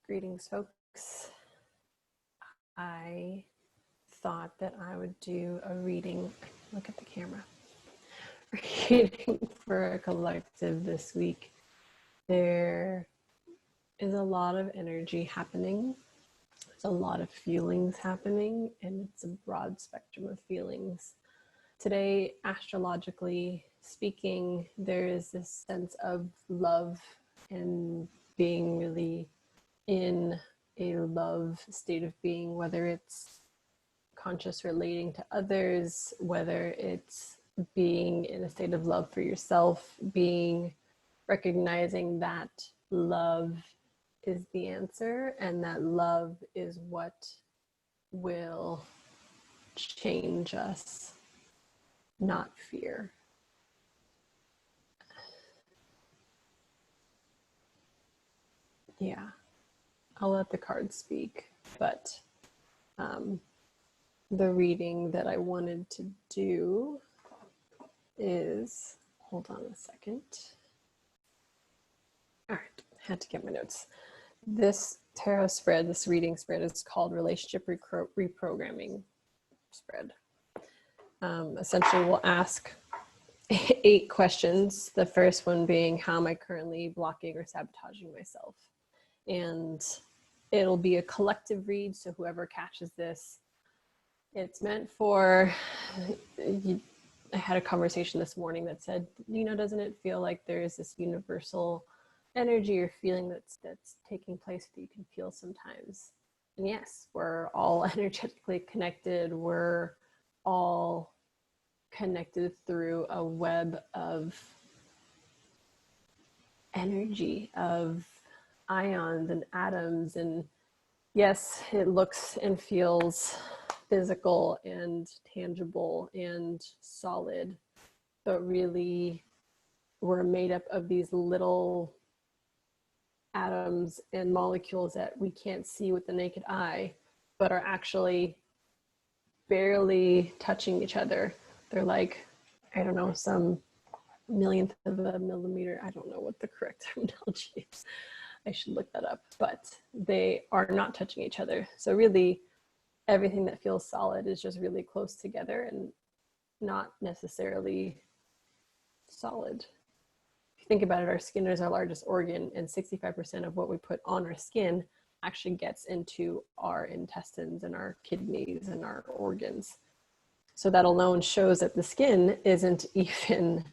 Greetings, folks. I thought that I would do a reading, look at the camera, reading for a collective this week. There is a lot of energy happening. There's a lot of feelings happening, and it's a broad spectrum of feelings. Today, astrologically speaking, there is this sense of love and being really in a love state of being, whether it's conscious relating to others, whether it's being in a state of love for yourself, being recognizing that love is the answer and that love is what will change us, not fear. Yeah, I'll let the cards speak, but the reading that I wanted to do is, hold on a second. All right, had to get my notes. This tarot spread, this reading spread is called Relationship Reprogramming Spread. Essentially, we'll ask 8 questions. The first one being, how am I currently blocking or sabotaging myself? And it'll be a collective read, so whoever catches this, it's meant for, I had a conversation this morning that said, doesn't it feel like there is this universal energy or feeling that's taking place that you can feel sometimes? And yes, we're all energetically connected. We're all connected through a web of energy, of ions and atoms. And yes, it looks and feels physical and tangible and solid, but really we're made up of these little atoms and molecules that we can't see with the naked eye, but are actually barely touching each other. They're like, I don't know, some millionth of a millimeter. I don't know what the correct terminology is. I should look that up, but they are not touching each other. So really, everything that feels solid is just really close together and not necessarily solid. If you think about it, our skin is our largest organ, and 65% of what we put on our skin actually gets into our intestines and our kidneys and our organs. So that alone shows that the skin isn't even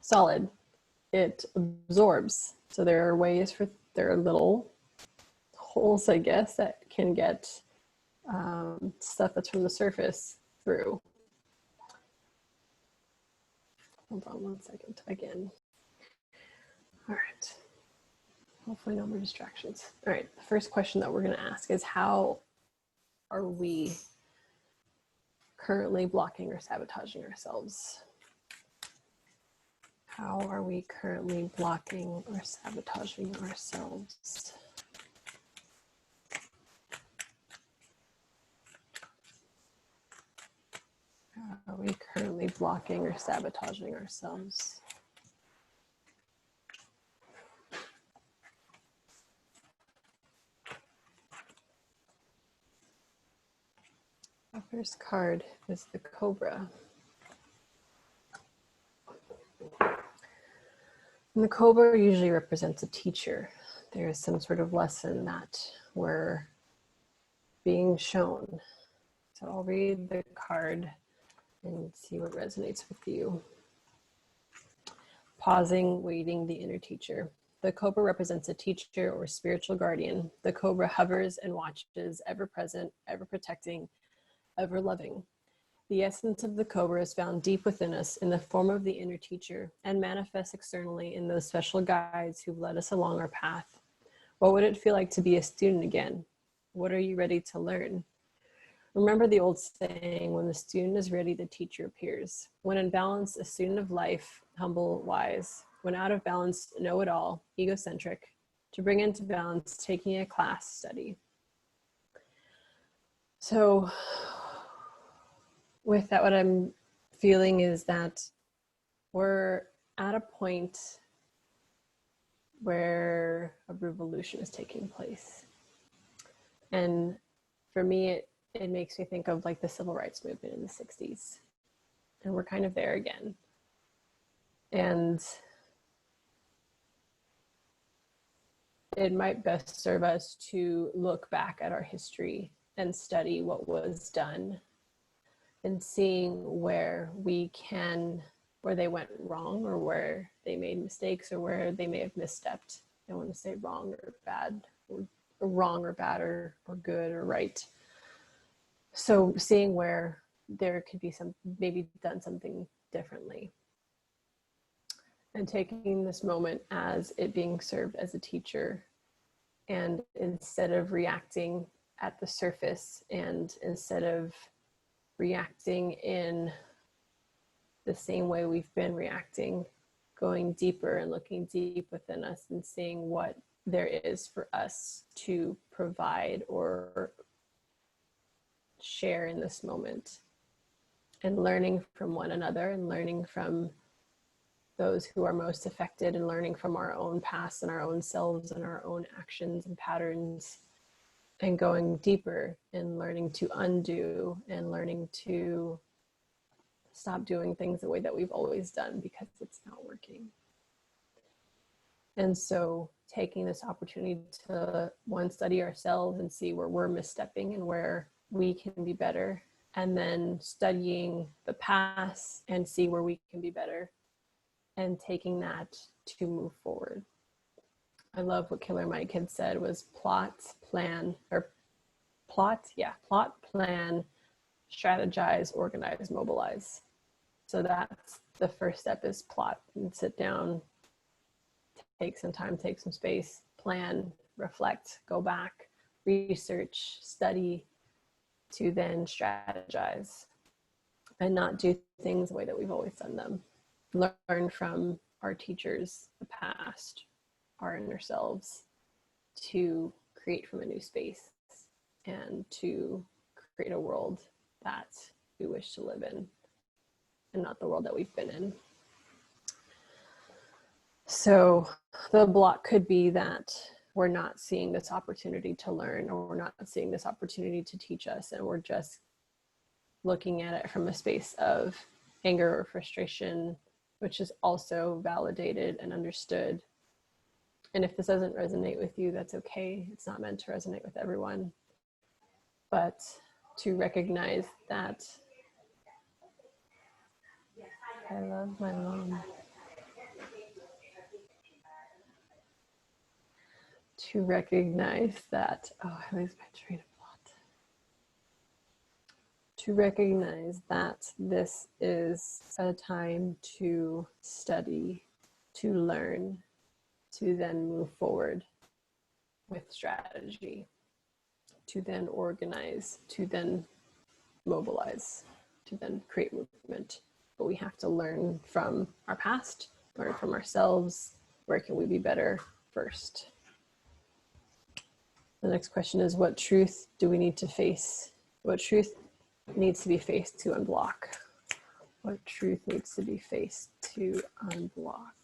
solid. It absorbs. So there are ways there are little holes, I guess, that can get stuff that's from the surface through. Hold on one second again. All right. Hopefully no more distractions. All right, the first question that we're going to ask is, how are we currently blocking or sabotaging ourselves? How are we currently blocking or sabotaging ourselves? How are we currently blocking or sabotaging ourselves? Our first card is the Cobra. And the Cobra usually represents a teacher. There is some sort of lesson that we're being shown. So I'll read the card and see what resonates with you. Pausing, waiting, the inner teacher. The Cobra represents a teacher or spiritual guardian. The Cobra hovers and watches, ever present, ever protecting, ever loving. The essence of the Cobra is found deep within us in the form of the inner teacher and manifests externally in those special guides who've led us along our path. What would it feel like to be a student again? What are you ready to learn? Remember the old saying, when the student is ready, the teacher appears. When in balance, a student of life, humble, wise. When out of balance, know-it-all, egocentric. To bring into balance, taking a class, study. So with that, what I'm feeling is that we're at a point where a revolution is taking place. And for me, it makes me think of like the civil rights movement in the 60s. And we're kind of there again. And it might best serve us to look back at our history and study what was done and seeing where they went wrong, or where they made mistakes, or where they may have misstepped. I don't want to say wrong or bad, or wrong or bad, or good or right. So seeing where there could be maybe done something differently, and taking this moment as it being served as a teacher, and instead of reacting at the surface, and instead of reacting in the same way we've been reacting, going deeper and looking deep within us and seeing what there is for us to provide or share in this moment, and learning from one another, and learning from those who are most affected, and learning from our own past and our own selves and our own actions and patterns, and going deeper and learning to undo and learning to stop doing things the way that we've always done because it's not working. And so taking this opportunity to, one, study ourselves and see where we're misstepping and where we can be better, and then studying the past and see where we can be better, and taking that to move forward. I love what Killer Mike had said was plot, plan, strategize, organize, mobilize. So that's the first step, is plot, and sit down, take some time, take some space, plan, reflect, go back, research, study, to then strategize and not do things the way that we've always done them. Learn from our teachers, the past, our inner selves, to create from a new space and to create a world that we wish to live in, and not the world that we've been in. So the block could be that we're not seeing this opportunity to learn, or we're not seeing this opportunity to teach us, and we're just looking at it from a space of anger or frustration, which is also validated and understood. And if this doesn't resonate with you, that's okay. It's not meant to resonate with everyone. But to recognize that, I love my mom. To recognize that, oh, I lose my train of thought. To recognize that this is a time to study, to learn, to then move forward with strategy, to then organize, to then mobilize, to then create movement. But we have to learn from our past, learn from ourselves. Where can we be better first? The next question is, what truth do we need to face? What truth needs to be faced to unblock? What truth needs to be faced to unblock?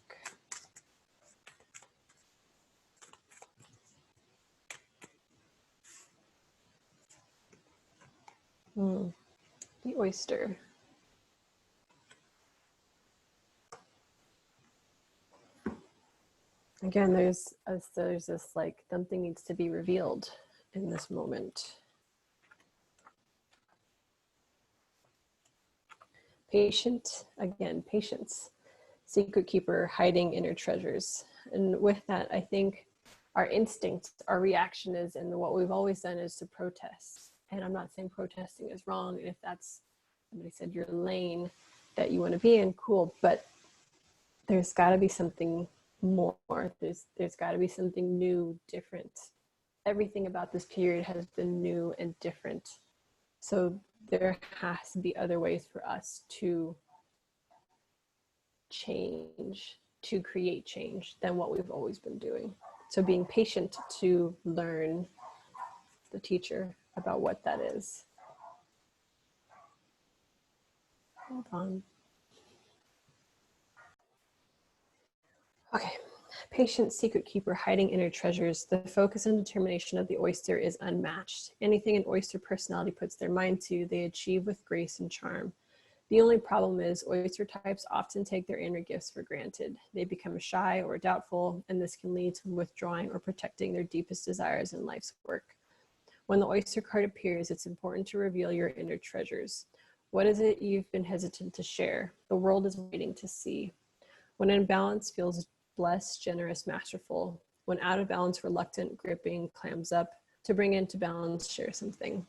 The oyster. Again, there's this like something needs to be revealed in this moment. Patient, again, patience. Secret keeper, hiding inner treasures. And with that, I think our instinct, our reaction is, and what we've always done is to protest. And I'm not saying protesting is wrong. And if that's, somebody said, your lane that you want to be in, cool. But there's got to be something more. There's got to be something new, different. Everything about this period has been new and different. So there has to be other ways for us to change, to create change than what we've always been doing. So being patient to learn, the teacher, about what that is. Hold on. Okay, patient secret keeper hiding inner treasures, the focus and determination of the oyster is unmatched. Anything an oyster personality puts their mind to, they achieve with grace and charm. The only problem is oyster types often take their inner gifts for granted. They become shy or doubtful, and this can lead to withdrawing or protecting their deepest desires in life's work. When the oyster card appears, it's important to reveal your inner treasures. What is it you've been hesitant to share? The world is waiting to see. When in balance, feels blessed, generous, masterful. When out of balance, reluctant, gripping, clams up. To bring into balance, share something.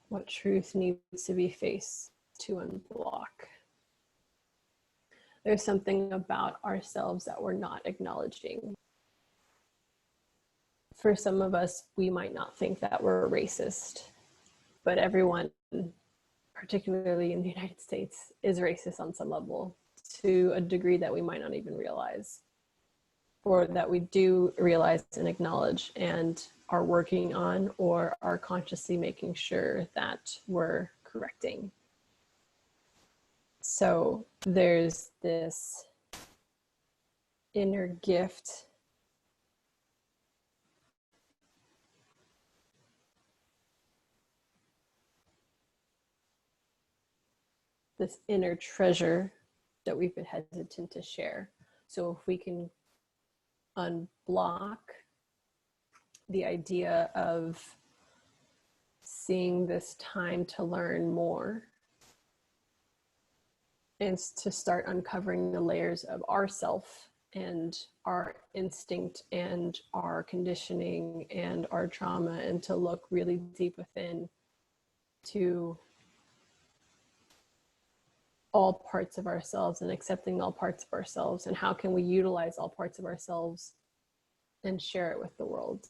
What truth needs to be faced to unblock? There's something about ourselves that we're not acknowledging. For some of us, we might not think that we're racist, but everyone, particularly in the United States, is racist on some level, to a degree that we might not even realize, or that we do realize and acknowledge and are working on, or are consciously making sure that we're correcting. So there's this inner gift this inner treasure that we've been hesitant to share. So if we can unblock the idea of seeing this time to learn more and to start uncovering the layers of ourself and our instinct and our conditioning and our trauma, and to look really deep within to all parts of ourselves and accepting all parts of ourselves, and how can we utilize all parts of ourselves and share it with the world.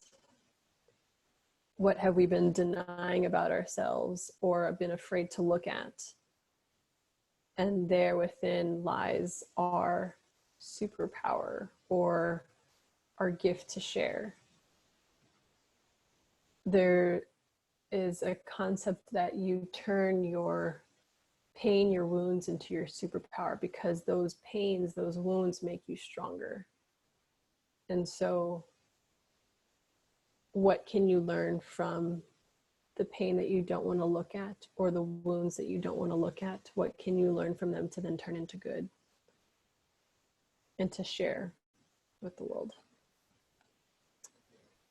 What have we been denying about ourselves or been afraid to look at? And there within lies our superpower or our gift to share. There is a concept that you turn your pain, your wounds into your superpower, because those pains, those wounds make you stronger. And so what can you learn from the pain that you don't want to look at, or the wounds that you don't want to look at? What can you learn from them to then turn into good and to share with the world?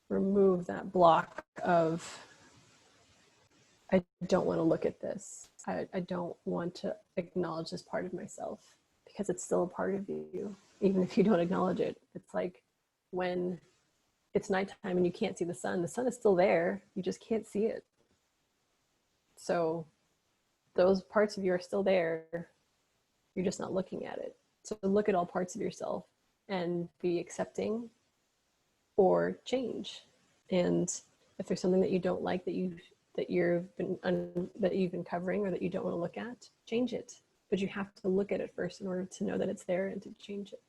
Remove that block of, I don't want to look at this. I don't want to acknowledge this part of myself, because it's still a part of you, even if you don't acknowledge it. It's like when it's nighttime and you can't see the sun is still there. You just can't see it. So those parts of you are still there. You're just not looking at it. So look at all parts of yourself and be accepting or change. And if there's something that you don't like that you've been covering or that you don't want to look at, change it. But you have to look at it first in order to know that it's there and to change it.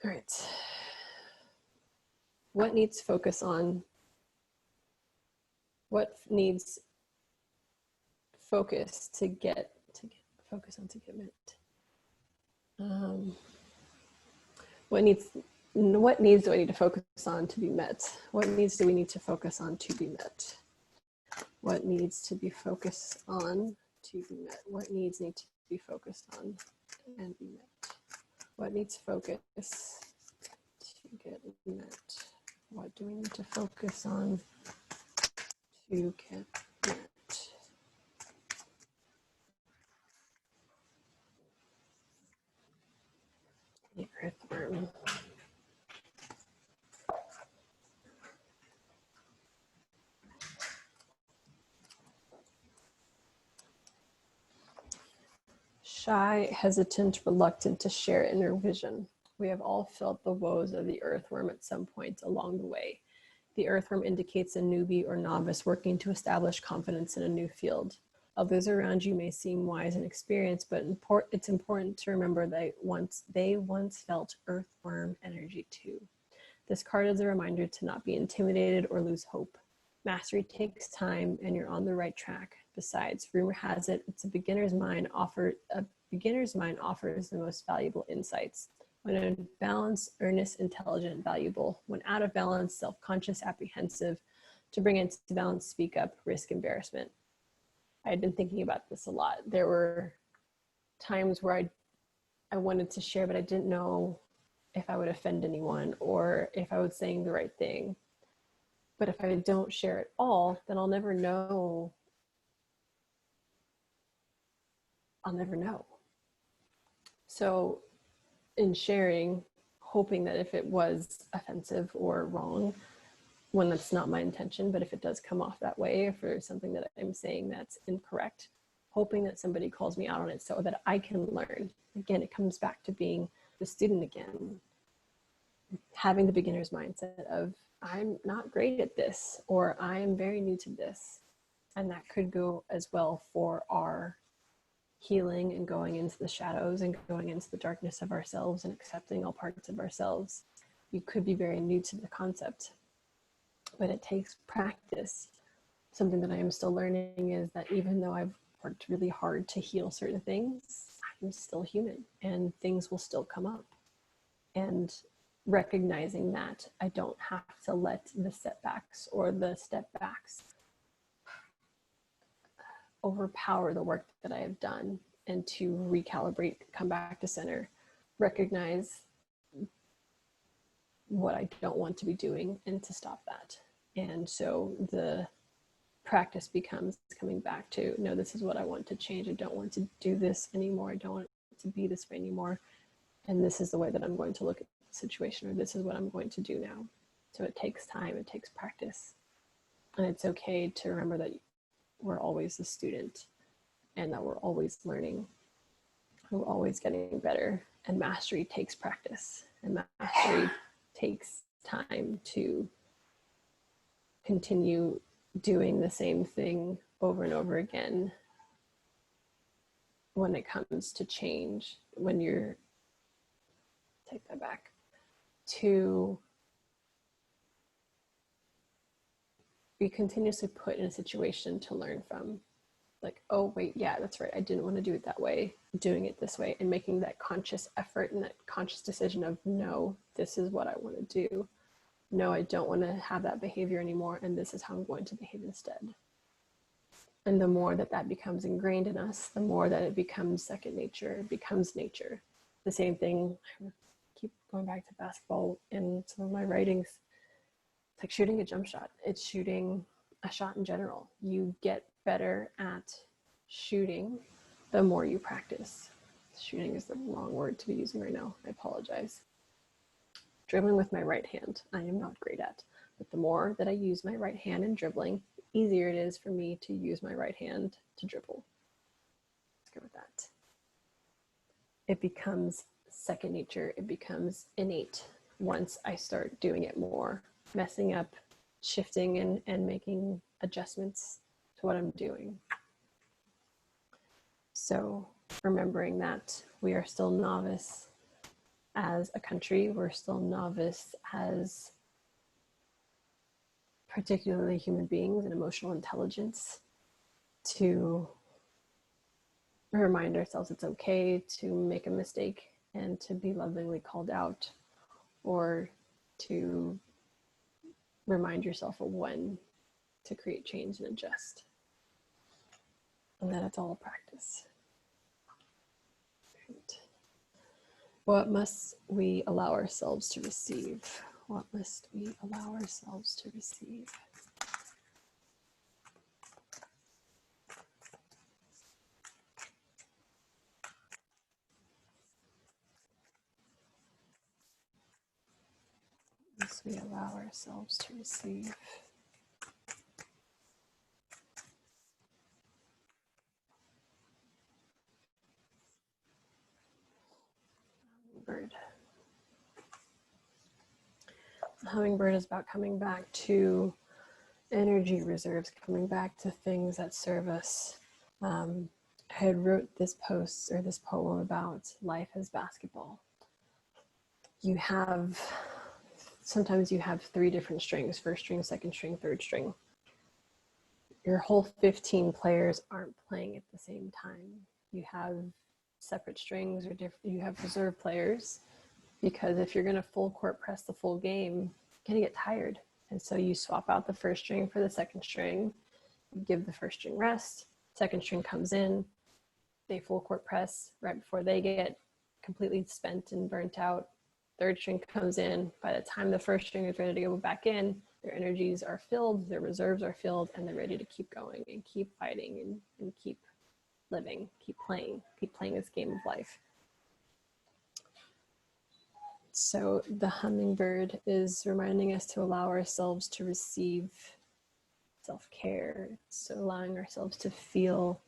All right. What needs focus on? What needs focus to get focus on to get met? What needs do I need to focus on to be met? What needs do we need to focus on to be met? What needs to be focused on to be met? What needs need to be focused on and be met? What needs focus to get met? What do we need to focus on to get met? The earthworm. Shy, hesitant, reluctant to share inner vision. We have all felt the woes of the earthworm at some point along the way. The earthworm indicates a newbie or novice working to establish confidence in a new field. Others around you may seem wise and experienced, but it's important to remember that they once felt earthworm energy too. This card is a reminder to not be intimidated or lose hope. Mastery takes time and you're on the right track. Besides, rumor has it, it's a beginner's mind beginner's mind offers the most valuable insights. When in balance, earnest, intelligent, valuable. When out of balance, self-conscious, apprehensive. To bring into balance, speak up, risk embarrassment. I had been thinking about this a lot. There were times where I wanted to share, but I didn't know if I would offend anyone or if I was saying the right thing. But if I don't share at all, then I'll never know. I'll never know. So in sharing, hoping that if it was offensive or wrong, when that's not my intention, but if it does come off that way, if there's something that I'm saying that's incorrect, hoping that somebody calls me out on it so that I can learn. Again, it comes back to being the student again, having the beginner's mindset of, I'm not great at this, or I am very new to this. And that could go as well for our healing and going into the shadows and going into the darkness of ourselves and accepting all parts of ourselves. You could be very new to the concept, but it takes practice. Something that I am still learning is that even though I've worked really hard to heal certain things, I'm still human and things will still come up. And recognizing that I don't have to let the setbacks or the step backs overpower the work that I have done, and to recalibrate, come back to center, recognize what I don't want to be doing and to stop that. And so the practice becomes coming back to, no, this is what I want to change. I don't want to do this anymore. I don't want to be this way anymore. And this is the way that I'm going to look at the situation, or this is what I'm going to do now. So it takes time, it takes practice. And it's okay to remember that we're always a student and that we're always learning. We're always getting better, and mastery takes practice, and mastery takes time to continue doing the same thing over and over again when it comes to change, when you're, take that back, to be continuously put in a situation to learn from. Like, oh wait, yeah, that's right, I didn't want to do it that way, doing it this way, and making that conscious effort and that conscious decision of, no, this is what I want to do. No, I don't want to have that behavior anymore, and this is how I'm going to behave instead. And the more that that becomes ingrained in us, the more that it becomes second nature, it becomes nature. The same thing, I keep going back to basketball in some of my writings. It's like shooting a jump shot. It's shooting a shot in general. You get better at shooting the more you practice. Shooting is the wrong word to be using right now. I apologize. Dribbling with my right hand, I am not great at. But the more that I use my right hand in dribbling, the easier it is for me to use my right hand to dribble. Let's go with that. It becomes second nature. It becomes innate once I start doing it more, messing up, shifting and making adjustments to what I'm doing. So remembering that we are still novice as a country, we're still novice as particularly human beings and emotional intelligence, to remind ourselves it's okay to make a mistake and to be lovingly called out, or to remind yourself of when to create change and adjust. And that it's all a practice. Right. What must we allow ourselves to receive? What must we allow ourselves to receive? What must we allow ourselves to receive? Bird. The hummingbird is about coming back to energy reserves, coming back to things that serve us. I had wrote this post or this poem about life as basketball. Sometimes you have 3 different strings: first string, second string, third string. Your whole 15 players aren't playing at the same time. You have separate strings, or you have reserve players, because if you're going to full court press the full game, you're going to get tired. And so you swap out the first string for the second string, you give the first string rest, second string comes in, they full court press right before they get completely spent and burnt out. Third string comes in. By the time the first string is ready to go back in, their energies are filled, their reserves are filled, and they're ready to keep going and keep fighting and keep living, keep playing this game of life. So the hummingbird is reminding us to allow ourselves to receive self-care. So allowing ourselves to feel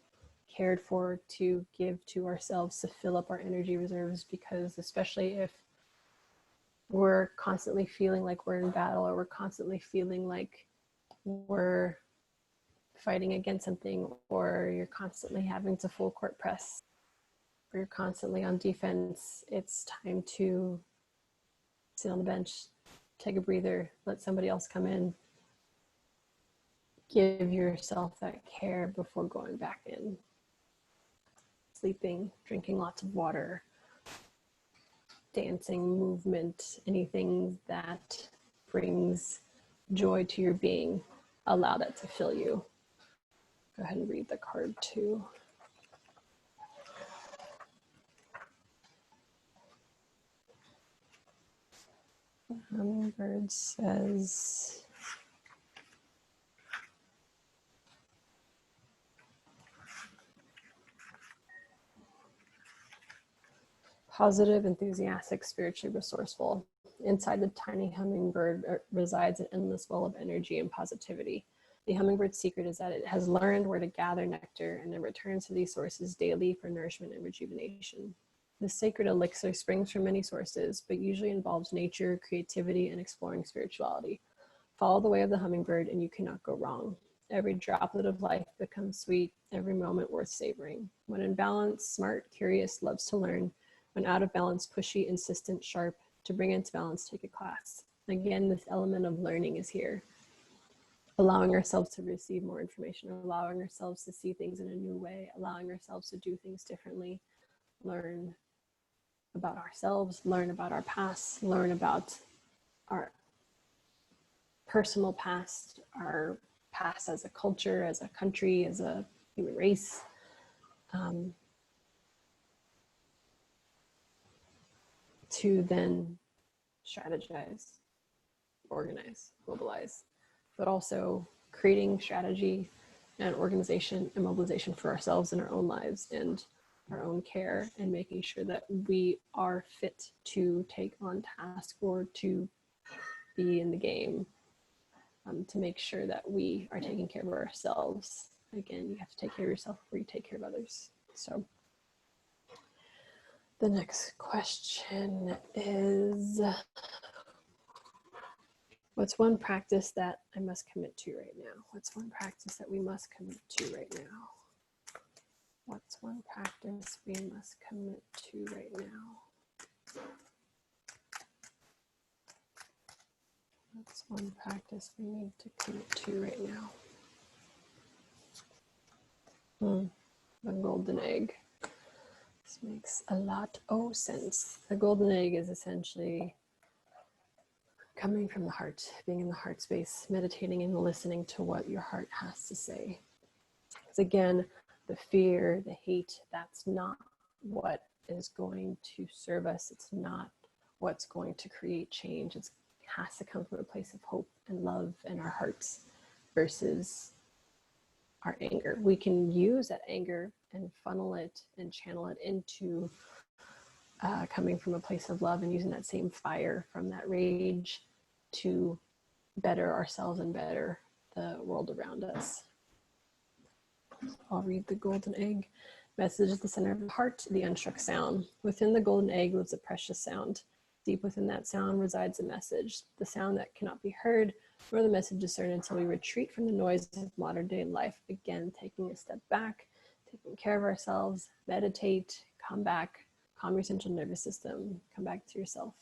cared for, to give to ourselves, to fill up our energy reserves, because especially if we're constantly feeling like we're in battle, or we're constantly feeling like we're fighting against something, or you're constantly having to full court press, or you're constantly on defense, it's time to sit on the bench, take a breather, let somebody else come in, give yourself that care before going back in. Sleeping, drinking lots of water, dancing, movement, anything that brings joy to your being, allow that to fill you. Go ahead and read the card too. Hummingbird says, positive, enthusiastic, spiritually resourceful. Inside the tiny hummingbird resides an endless well of energy and positivity. The hummingbird's secret is that it has learned where to gather nectar and then returns to these sources daily for nourishment and rejuvenation. This sacred elixir springs from many sources, but usually involves nature, creativity, and exploring spirituality. Follow the way of the hummingbird and you cannot go wrong. Every droplet of life becomes sweet, every moment worth savoring. When in balance, smart, curious, loves to learn. When out of balance, pushy, insistent, sharp. To bring into balance, take a class. Again, this element of learning is here. Allowing ourselves to receive more information, allowing ourselves to see things in a new way, allowing ourselves to do things differently, learn about ourselves, learn about our past, learn about our personal past, our past as a culture, as a country, as a human race. To then strategize, organize, mobilize, but also creating strategy and organization and mobilization for ourselves in our own lives and our own care, and making sure that we are fit to take on task or to be in the game, to make sure that we are taking care of ourselves. Again, you have to take care of yourself before you take care of others. So the next question is, what's one practice that I must commit to right now? What's one practice that we must commit to right now? What's one practice we must commit to right now? What's one practice we need to commit to right now? The golden egg. This makes a lot of sense. The golden egg is essentially coming from the heart, being in the heart space, meditating and listening to what your heart has to say. Because again, the fear, the hate, that's not what is going to serve us. It's not what's going to create change. It has to come from a place of hope and love in our hearts versus our anger. We can use that anger and funnel it and channel it into coming from a place of love, and using that same fire from that rage to better ourselves and better the world around us. I'll read the golden egg. Message at the center of the heart, the unstruck sound. Within the golden egg lives a precious sound. Deep within that sound resides a message, the sound that cannot be heard, nor the message discerned until we retreat from the noise of modern day life. Again, taking a step back, taking care of ourselves, meditate, come back, calm your central nervous system, come back to yourself.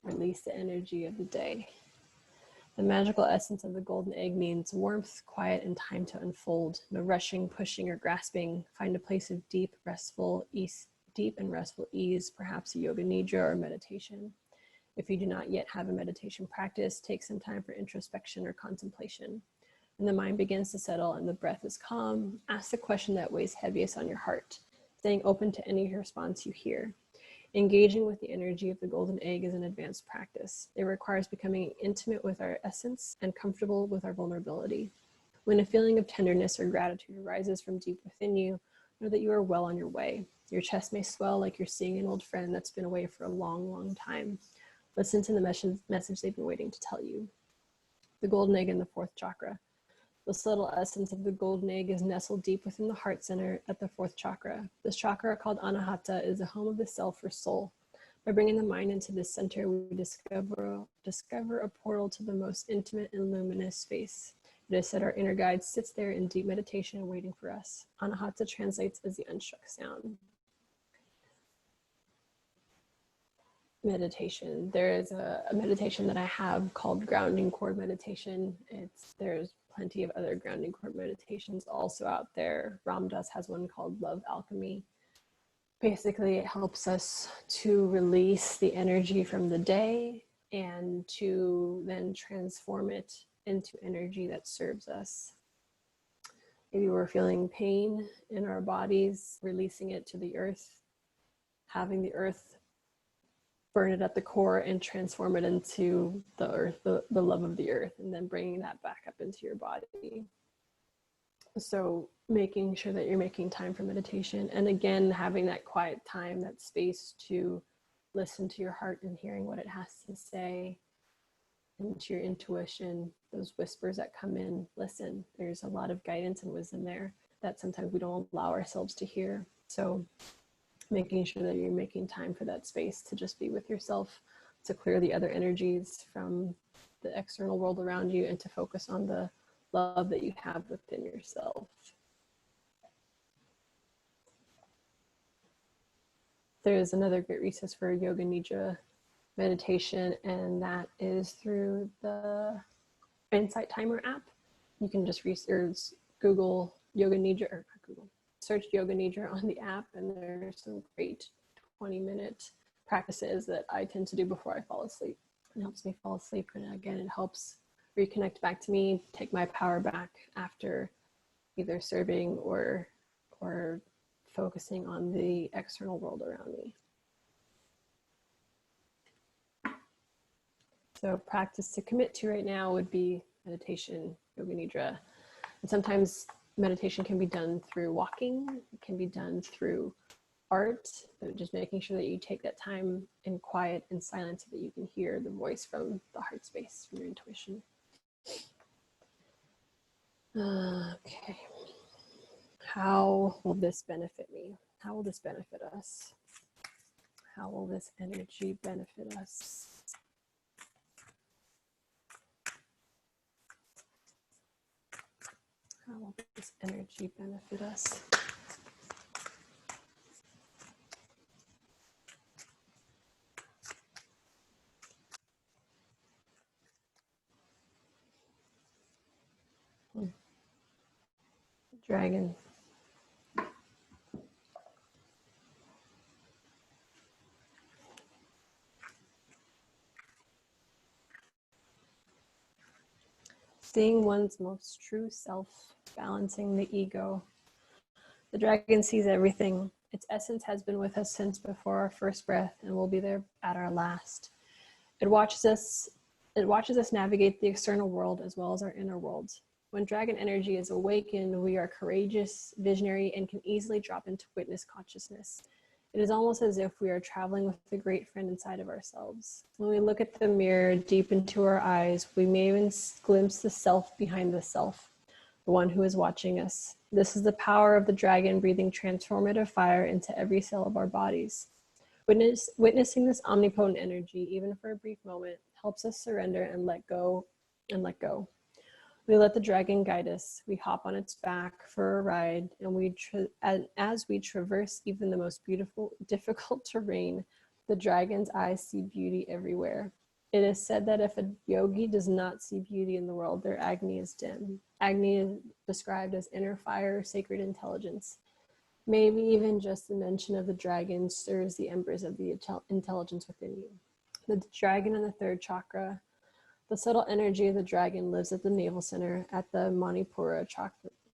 Release the energy of the day. The magical essence of the golden egg means warmth, quiet, and time to unfold. No rushing, pushing, or grasping. Find a place of deep and restful ease, perhaps a yoga nidra or meditation. If you do not yet have a meditation practice, take some time for introspection or contemplation. When the mind begins to settle and the breath is calm, ask the question that weighs heaviest on your heart, staying open to any response you hear. Engaging with the energy of the golden egg is an advanced practice. It requires becoming intimate with our essence and comfortable with our vulnerability. When a feeling of tenderness or gratitude arises from deep within you, know that you are well on your way. Your chest may swell like you're seeing an old friend that's been away for a long, long time. Listen to the message they've been waiting to tell you. The golden egg in the fourth chakra. The subtle essence of the golden egg is nestled deep within the heart center at the fourth chakra. This chakra, called Anahata, is the home of the self or soul. By bringing the mind into this center, we discover a portal to the most intimate and luminous space. It is said our inner guide sits there in deep meditation waiting for us. Anahata translates as the unstruck sound. Meditation. There is a meditation that I have called grounding cord meditation. There's plenty of other grounding cord meditations also out there. Ram Dass has one called Love Alchemy. Basically, it helps us to release the energy from the day and to then transform it into energy that serves us. Maybe we're feeling pain in our bodies, releasing it to the earth, having the earth burn it at the core and transform it into the earth, the love of the earth, and then bringing that back up into your body. So making sure that you're making time for meditation, and again, having that quiet time, that space to listen to your heart and hearing what it has to say, and to your intuition, those whispers that come in. Listen, there's a lot of guidance and wisdom there that sometimes we don't allow ourselves to hear. So making sure that you're making time for that space to just be with yourself, to clear the other energies from the external world around you, and to focus on the love that you have within yourself. There's another great resource for yoga nidra meditation, and that is through the Insight Timer app. You can just Google yoga nidra, or not Google, search yoga nidra on the app, and there's some great 20-minute practices that I tend to do before I fall asleep. It helps me fall asleep, and again, it helps reconnect back to me, take my power back after either serving or focusing on the external world around me. So practice to commit to right now would be meditation, yoga nidra. And sometimes meditation can be done through walking, it can be done through art, but just making sure that you take that time in quiet and silence so that you can hear the voice from the heart space, from your intuition. Okay. How will this benefit me? How will this benefit us? How will this energy benefit us? How will this energy benefit us? Dragon. Seeing one's most true self, balancing the ego. The dragon sees everything. Its essence has been with us since before our first breath and will be there at our last. It watches us navigate the external world as well as our inner world. When dragon energy is awakened, we are courageous, visionary, and can easily drop into witness consciousness. It is almost as if we are traveling with a great friend inside of ourselves. When we look at the mirror deep into our eyes, we may even glimpse the self behind the self, the one who is watching us. This is the power of the dragon breathing transformative fire into every cell of our bodies. Witnessing this omnipotent energy, even for a brief moment, helps us surrender and let go and let go. We let the dragon guide us. We hop on its back for a ride, and as we traverse even the most difficult terrain, the dragon's eyes see beauty everywhere. It is said that if a yogi does not see beauty in the world, their Agni is dim. Agni is described as inner fire, sacred intelligence. Maybe even just the mention of the dragon stirs the embers of the intelligence within you. The dragon in the third chakra, the subtle energy of the dragon lives at the navel center at the Manipura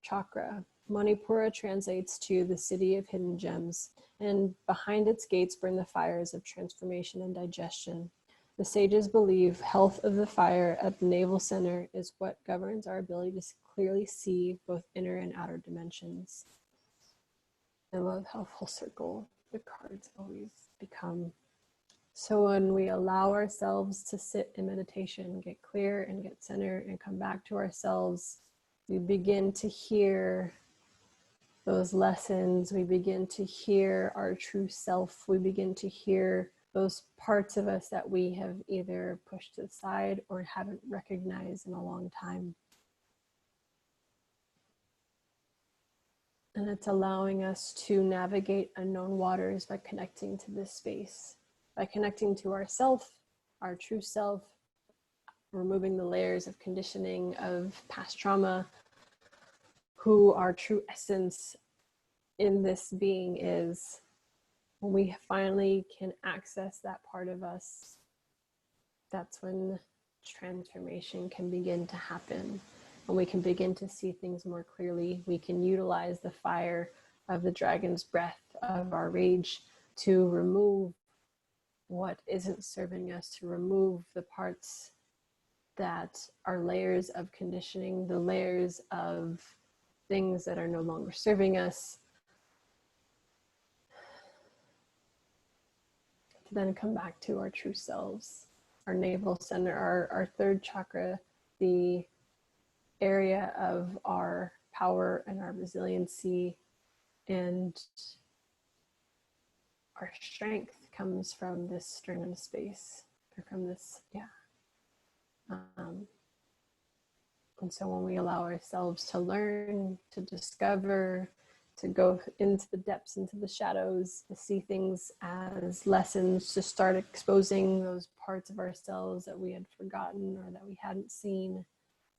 chakra. Manipura translates to the city of hidden gems, and behind its gates burn the fires of transformation and digestion. The sages believe health of the fire at the navel center is what governs our ability to clearly see both inner and outer dimensions. I love how full circle the cards always become. So when we allow ourselves to sit in meditation, get clear and get centered and come back to ourselves, we begin to hear those lessons. We begin to hear our true self. We begin to hear those parts of us that we have either pushed to the side or haven't recognized in a long time. And it's allowing us to navigate unknown waters by connecting to this space, by connecting to ourself, our true self, removing the layers of conditioning of past trauma, who our true essence in this being is. When we finally can access that part of us, that's when transformation can begin to happen. And we can begin to see things more clearly. We can utilize the fire of the dragon's breath, of our rage, to remove what isn't serving us, to remove the parts that are layers of conditioning, the layers of things that are no longer serving us, to then come back to our true selves, our navel center, our third chakra, the area of our power and our resiliency and our strength comes from this sternum space, or from this, and so when we allow ourselves to learn, to discover, to go into the depths, into the shadows, to see things as lessons, to start exposing those parts of ourselves that we had forgotten or that we hadn't seen,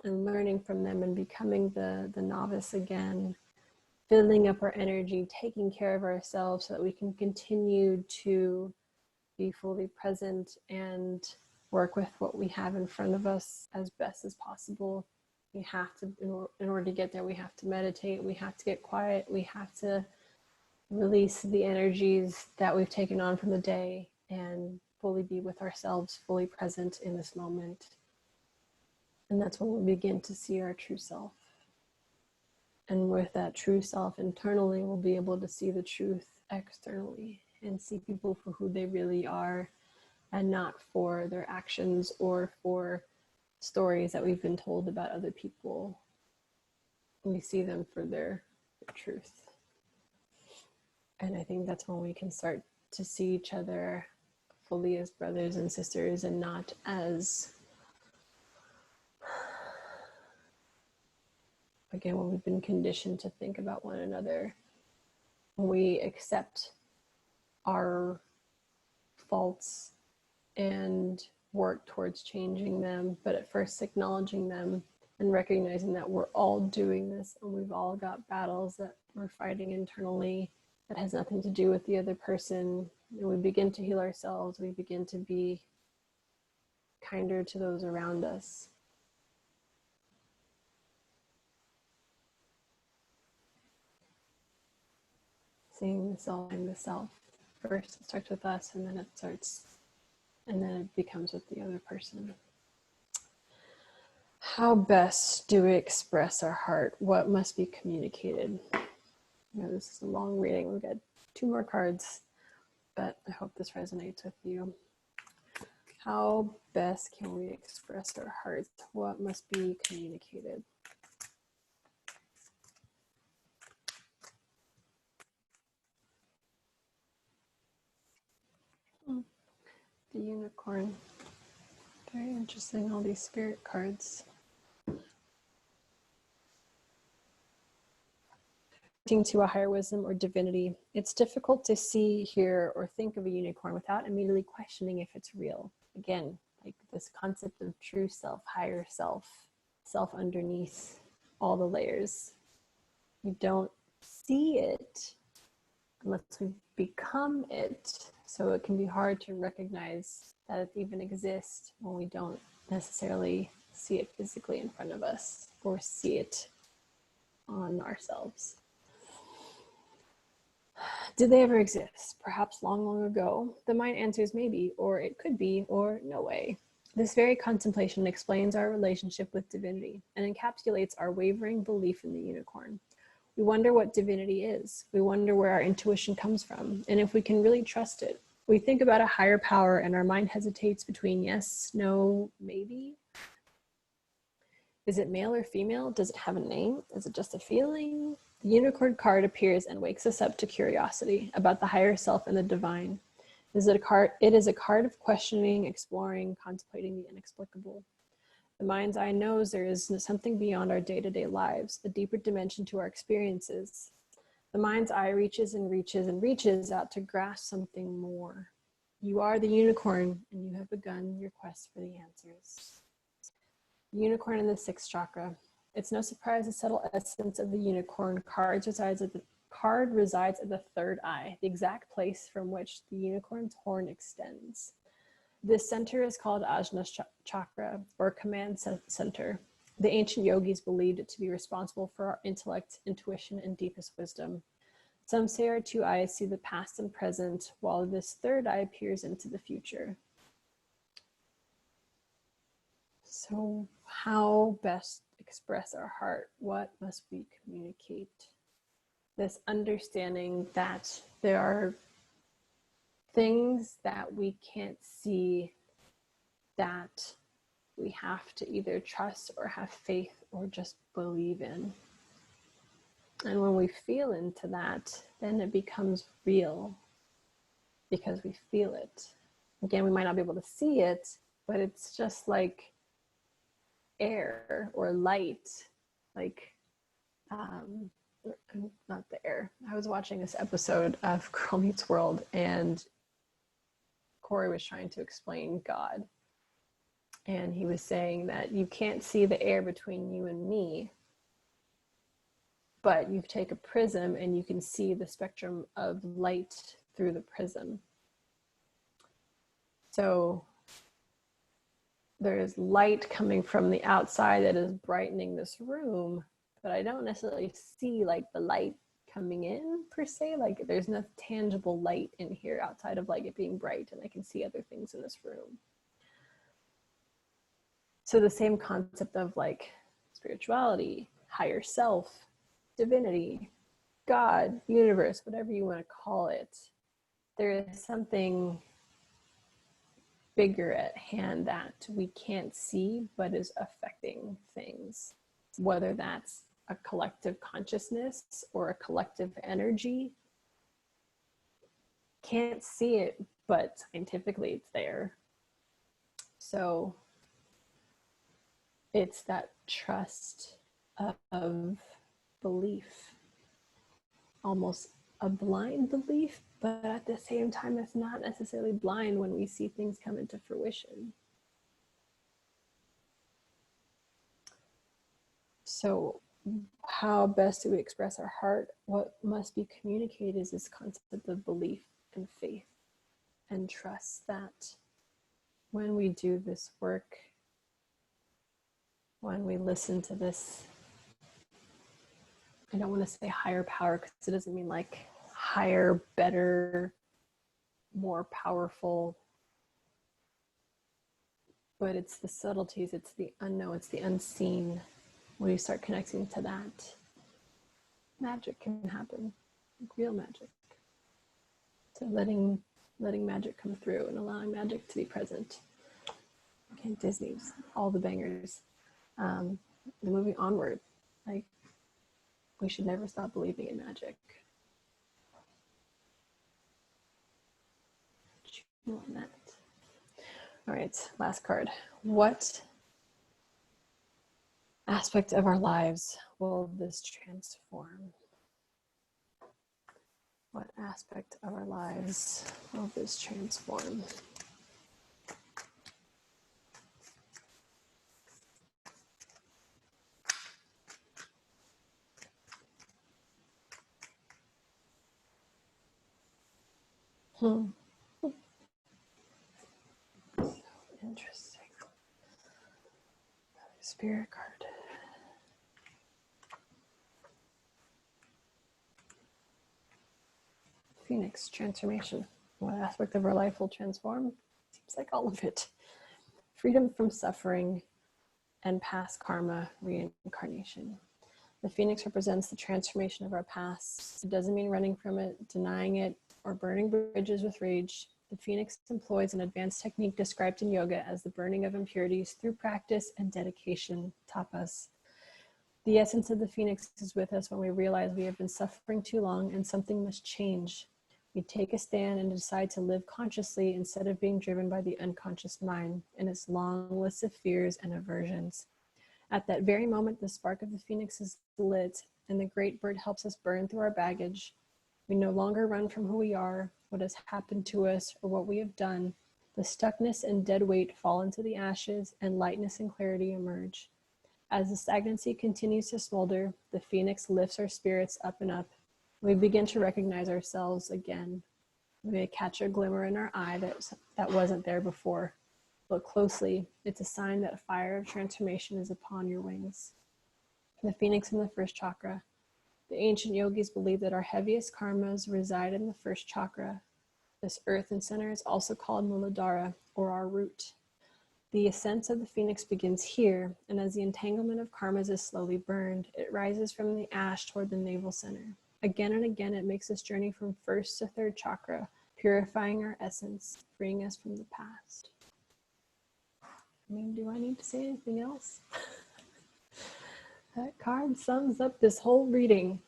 and learning from them and becoming the novice again, filling up our energy, taking care of ourselves so that we can continue to be fully present and work with what we have in front of us as best as possible. We have to, in order to get there, we have to meditate, we have to get quiet, we have to release the energies that we've taken on from the day and fully be with ourselves, fully present in this moment. And that's when we begin to see our true self. And with that true self internally, we'll be able to see the truth externally and see people for who they really are, and not for their actions or for stories that we've been told about other people. We see them for their truth. And I think that's when we can start to see each other fully as brothers and sisters, and not as, again, when we've been conditioned to think about one another. When we accept our faults and work towards changing them, but at first acknowledging them and recognizing that we're all doing this and we've all got battles that we're fighting internally that has nothing to do with the other person. And we begin to heal ourselves, we begin to be kinder to those around us. Seeing the self and the self. First it starts with us, and then it becomes with the other person. How best do we express our heart? What must be communicated? This is a long reading. We've got 2 more cards, but I hope this resonates with you. How best can we express our heart? What must be communicated? The unicorn. Very interesting, all these spirit cards. To a higher wisdom or divinity, it's difficult to see, hear, or think of a unicorn without immediately questioning if it's real. Again, like this concept of true self, higher self, self underneath all the layers. We don't see it unless we become it. So it can be hard to recognize that it even exists when we don't necessarily see it physically in front of us or see it on ourselves. Did they ever exist? Perhaps long, long ago? The mind answers maybe, or it could be, or no way. This very contemplation explains our relationship with divinity and encapsulates our wavering belief in the unicorn. We wonder what divinity is. We wonder where our intuition comes from and if we can really trust it. We think about a higher power and our mind hesitates between yes, no, maybe. Is it male or female? Does it have a name? Is it just a feeling? The unicorn card appears and wakes us up to curiosity about the higher self and the divine. It is a card of questioning, exploring, contemplating the inexplicable. The mind's eye knows there is something beyond our day-to-day lives, a deeper dimension to our experiences. The mind's eye reaches and reaches and reaches out to grasp something more. You are the unicorn, and you have begun your quest for the answers. The unicorn in the sixth chakra. It's no surprise the subtle essence of the unicorn card resides at the third eye, the exact place from which the unicorn's horn extends. This center is called Ajna chakra, or command center. The ancient yogis believed it to be responsible for our intellect, intuition, and deepest wisdom. Some say our two eyes see the past and present, while this third eye peers into the future. So how best express our heart? What must we communicate? This understanding that there are things that we can't see that we have to either trust or have faith or just believe in. And when we feel into that, then it becomes real because we feel it. Again, we might not be able to see it, but it's just like air or light, like not the air. I was watching this episode of Girl Meets World and Corey was trying to explain God. And he was saying that you can't see the air between you and me, but you take a prism and you can see the spectrum of light through the prism. So there is light coming from the outside that is brightening this room, but I don't necessarily see like the light coming in per se. Like there's no tangible light in here outside of like it being bright, and I can see other things in this room. So the same concept of like spirituality, higher self, divinity, God, universe, whatever you want to call it, there is something bigger at hand that we can't see but is affecting things, whether that's a collective consciousness or a collective energy. Can't see it, but scientifically it's there. So it's that trust of belief, almost a blind belief, but at the same time, it's not necessarily blind when we see things come into fruition. So how best do we express our heart? What must be communicated is this concept of belief and faith and trust that when we do this work, when we listen to this, I don't want to say higher power because it doesn't mean like higher, better, more powerful, but it's the subtleties, it's the unknown, it's the unseen. When you start connecting to that, magic can happen, like real magic. So letting magic come through and allowing magic to be present. Okay, Disney's all the bangers. The movie Onward, like we should never stop believing in magic. On that. All right, last card. What aspect of our lives will this transform? What aspect of our lives will this transform? Interesting. Spirit card. Phoenix, transformation. What aspect of our life will transform? Seems like all of it. Freedom from suffering and past karma, reincarnation. The phoenix represents the transformation of our past. It doesn't mean running from it, denying it, or burning bridges with rage. The phoenix employs an advanced technique described in yoga as the burning of impurities through practice and dedication, tapas. The essence of the phoenix is with us when we realize we have been suffering too long and something must change. We take a stand and decide to live consciously instead of being driven by the unconscious mind and its long list of fears and aversions. At that very moment, the spark of the phoenix is lit, and the great bird helps us burn through our baggage. We no longer run from who we are, what has happened to us, or what we have done. The stuckness and dead weight fall into the ashes, and lightness and clarity emerge. As the stagnancy continues to smolder, the phoenix lifts our spirits up and up. We begin to recognize ourselves again. We may catch a glimmer in our eye that wasn't there before. Look closely. It's a sign that a fire of transformation is upon your wings. The phoenix in the first chakra. The ancient yogis believe that our heaviest karmas reside in the first chakra. This earthen center is also called Muladhara, or our root. The ascent of the phoenix begins here, and as the entanglement of karmas is slowly burned, it rises from the ash toward the navel center. Again and again, it makes this journey from first to third chakra, purifying our essence, freeing us from the past. I mean, do I need to say anything else? That card sums up this whole reading.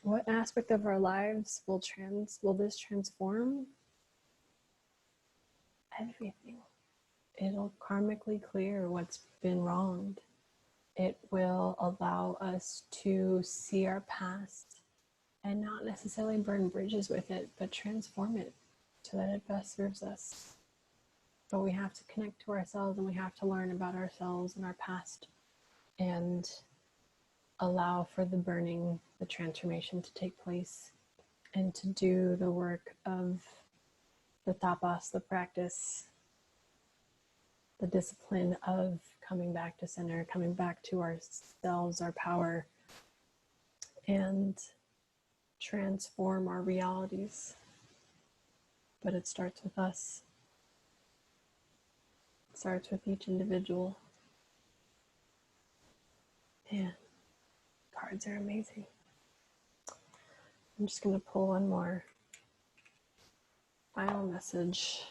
What aspect of our lives will this transform? Everything. It'll karmically clear what's been wronged. It will allow us to see our past and not necessarily burn bridges with it, but transform it so that it best serves us. But we have to connect to ourselves, and we have to learn about ourselves and our past and allow for the burning, the transformation to take place, and to do the work of the tapas, the practice, the discipline of coming back to center, coming back to ourselves, our power, and transform our realities. But it starts with us. It starts with each individual. Man, cards are amazing. I'm just going to pull one more final message.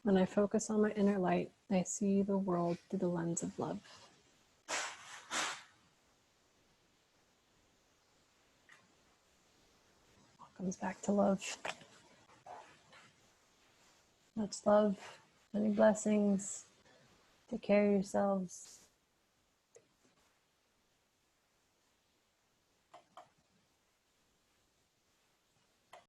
When I focus on my inner light, I see the world through the lens of love. All comes back to love. Much love, many blessings. Take care of yourselves.